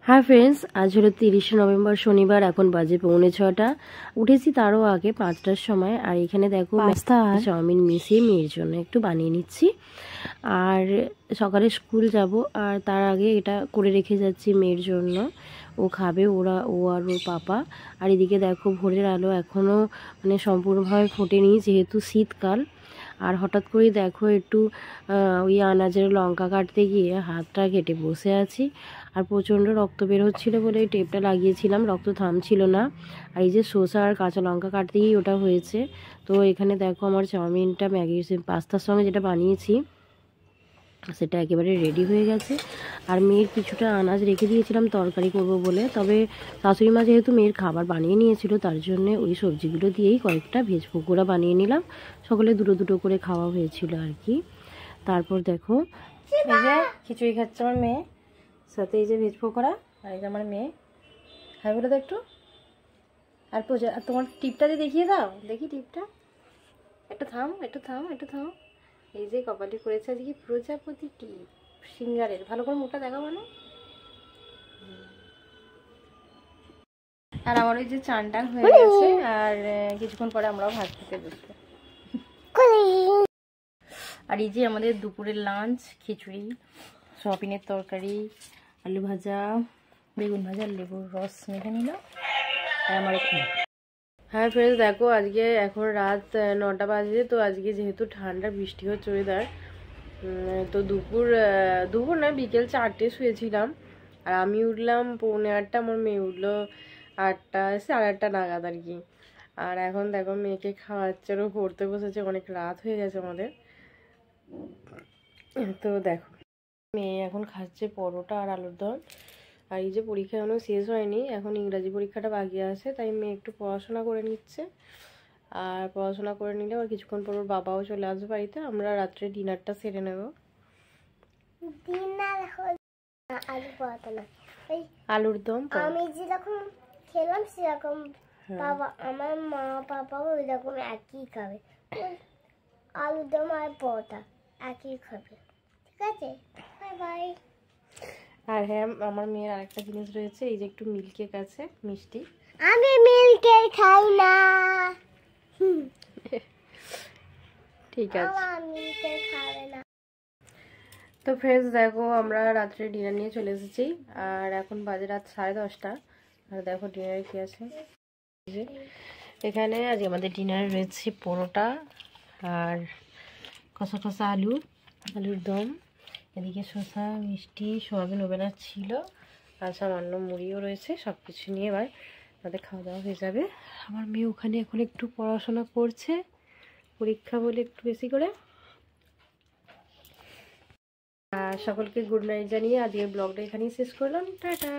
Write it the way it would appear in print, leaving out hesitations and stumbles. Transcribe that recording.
Hi friends, आज hello 30 नवेम्बर शनिवार। এখন বাজে 6:45। উঠেছি তারও আগে 5টার সময়। আর এখানে দেখো পাস্তা আর চাউমিন মিশিয়ে মেয়ের জন্য একটু বানিয়ে নিচ্ছি। আর সকালে স্কুল যাব, আর তার আগে এটা করে রেখে যাচ্ছি মেয়ের জন্য। ও খাবে, ও আর ওর পাপা। আর এদিকে দেখো ভোরের আলো এখনও মানে সম্পূর্ণভাবে ফোটেনি, যেহেতু শীতকাল। আর হঠাৎ করেই দেখো একটু ওই আনাজের লঙ্কা কাটতে গিয়ে হাতটা কেটে বসে আছি। আর প্রচণ্ড রক্ত বের হচ্ছিলো বলে এই টেপটা লাগিয়েছিলাম, রক্ত থামছিল না। আর এই যে শসা আর কাঁচা লঙ্কা কাটতে গিয়ে ওটা হয়েছে। তো এখানে দেখো আমার চাউমিনটা ম্যাগির পাস্তার সঙ্গে যেটা বানিয়েছি সেটা একেবারে রেডি হয়ে গেছে। আর মেয়ের কিছুটা আনাজ রেখে দিয়েছিলাম তরকারি করব বলে, তবে শাশুড়ি মা যেহেতু মেয়ের খাবার বানিয়ে নিয়েছিল তার জন্য ওই সবজিগুলো দিয়েই কয়েকটা ভেজ পকোড়া বানিয়ে নিলাম। সকলে দুটো দুটো করে খাওয়া হয়েছিল আর কি। তারপর দেখো এই যে খিচুড়ি খাচ্ছে আমার মেয়ে, সাথে এই যে ভেজ পকোড়া। আর এই যে আমার মেয়ে খাই বলে তো একটু। আর তোমার টিপটা দিয়ে দেখিয়ে দাও, দেখি টিপটা। একটু থাম, একটু থাম, একটু থাম। এই যে কপালি করেছে আজকে প্রজাপতি টিপ সিঙ্গারের। ভালো করে মুখটা দেখাবো না। আর আমার ওই যে চান টান হয়ে গেছে, আর কিছুক্ষণ পরে আমরাও ভাত খেতে বসবো। আর এই যে আমাদের দুপুরের লাঞ্চ, খিচুড়ি, সয়াবিনের তরকারি, আলু ভাজা, বেগুন ভাজা, লেবুর রস মেখে নিল। আর আমার হ্যাঁ ফ্রেন্ডস, দেখো আজকে এখন রাত 9টা বাজে। তো আজকে যেহেতু ঠান্ডা, বৃষ্টি হচ্ছে ওয়েদার, তো দুপুর না বিকেল 4টে শুয়েছিলাম। আর আমি উঠলাম 7:45, আমার মেয়ে উঠলো 8টা, 8:30 নাগাদ আর কি। আর এখন দেখো মেয়েকে খাওয়াচ্ছে, ও পড়তে বসেছে, অনেক রাত হয়ে গেছে আমাদের। তো দেখো মেয়ে এখন খাচ্ছে পরোটা আর আলুর দম। আর এই যে পরীক্ষা এখনো শেষ হয়নি, এখন ইংরাজি পরীক্ষাটা বাকি আছে, তাই মেয়ে একটু পড়াশোনা করে নিচ্ছে। আর পড়াশোনা করে নিলে আর কিছুক্ষণ পর ওর বাবাও চলে আসবে বাড়িতে, আমরা রাত্রে ডিনারটা সেরে নেব। আলুর দম আমি যেরকম খেলাম সেরকম বাবা, আমার মা পাপাও ওই রকম একই খাবে। আলুর দম আর পরোটা একই খাবে, ঠিক আছে? Bye bye. আর হ্যাঁ, আমার মেয়ের আরেকটা জিনিস রয়েছে, এই যে একটু মিল্কের কাছে মিষ্টি। আমি মিল্কের খাই না। ঠিক আছে, মিল্কের খাবে না। তো ফ্রেন্ডস দেখো আমরা রাত্রে ডিনার নিয়ে চলে এসেছি। আর এখন বাজে রাত 10:30। আর দেখো ডিনারে কি আছে। এখানে আজ আমাদের ডিনারে রয়েছে পরোটা আর কষা কষা আলুর দম। এদিকে শসা, মিষ্টি, সোয়াবিন ওভেনার ছিল, আর সামান্য মুড়িও রয়েছে। সব কিছু নিয়ে এবার আমাদের খাওয়া দাওয়া হয়ে যাবে। আমার মেয়ে ওখানে এখন একটু পড়াশোনা করছে, পরীক্ষা বলে একটু বেশি করে। আর সকলকে গুড নাইট জানিয়ে আজকের ব্লগটা এখানেই শেষ করলাম। টাটা।